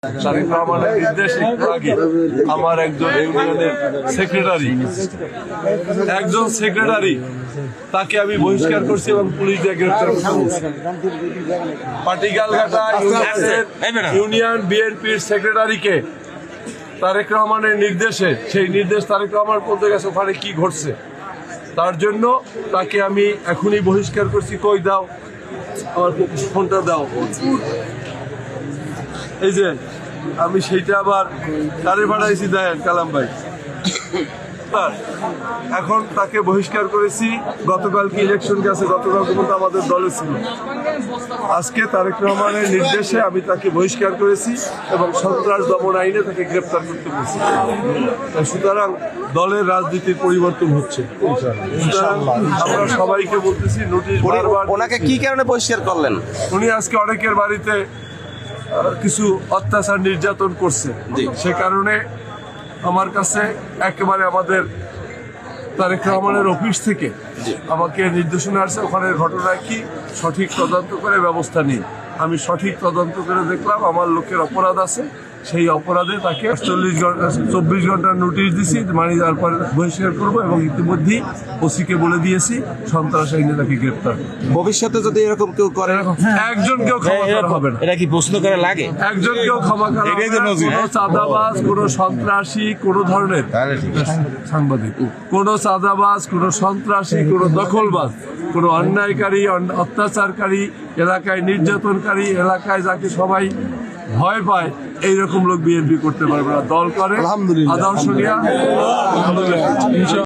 তারেক রহমানের নির্দেশ একটু আগে আমার একজন ইউনিয়নের সেক্রেটারি তাকে আমি বহিষ্কার করছি এবং পুলিশ দিয়ে গ্রেফতার করতে বলছি। পাটিগালঘাটা ইউনিয়ন বিএনপির সেক্রেটারিকে তারেক রহমানের নির্দেশে, সেই নির্দেশ তারেক রহমান বলতে গেছে ওখানে কি ঘটছে, তার জন্য তাকে আমি এখনই বহিষ্কার করছি। কই দাও আমার ফোনটা দাও। এই যে আমি সেইটা আবার কারে পাঠাইছি দেখেন কালাম ভাই। এখন তাকে বহিষ্কার করেছি। গতকাল কি ইলেকশন গেছে, গতকাল পর্যন্ত আমাদের দলে ছিল। আজকে তারেক রহমানের নির্দেশে আমি তাকে বহিষ্কার করেছি এবং সন্ত্রাস দমন আইনে তাকে গ্রেপ্তার করতে বলছি। সুতরাং দলের রাজনীতির পরিবর্তন হচ্ছে। আমরা সবাইকে বলতেছি নোটিশ বারবার। ওনাকে কি কারণে বহিষ্কার করলেন? উনি আজকে অনেকের বাড়িতে কিছু অত্যাচার নির্যাতন করছে, সে কারণে আমার কাছে একেবারে আমাদের তারেক রহমানের অফিস থেকে আমাকে নির্দেশনা আসছে ওখানের ঘটনা কি সঠিক তদন্ত করে ব্যবস্থা নিই। আমি সঠিক তদন্ত করে দেখলাম আমার লোকের অপরাধ আছে, সেই অপরাধে তাকে 24 ঘন্টার নোটিশ দিছি, মানে তারপরে বহিষ্কার করবো এবং ইতিমধ্যেই ওসিকে বলে দিয়েছি সন্ত্রাস আইনে তাকে গ্রেপ্তার। ভবিষ্যতে যদি এরকম কেউ করে, একজনকেও ক্ষমা করা হবে না। এটা কি প্রশ্ন করা লাগে? একজনকেও ক্ষমা করা হবে না। কোনো চাঁদাবাজ, কোনো সন্ত্রাসী, কোনো ধরনের সাংবাদিক, কোনো চাঁদাবাজ, কোনো সন্ত্রাসী, কোনো দখলবাজ, কোনো অন্যায়কারী, অত্যাচারকারী, এলাকায় নির্যাতনকারী, এলাকায় যাকে সবাই ভয় পায়, এইরকম লোক বিএনপি করতে পারবে না। দল করে আদর্শ নিয়ে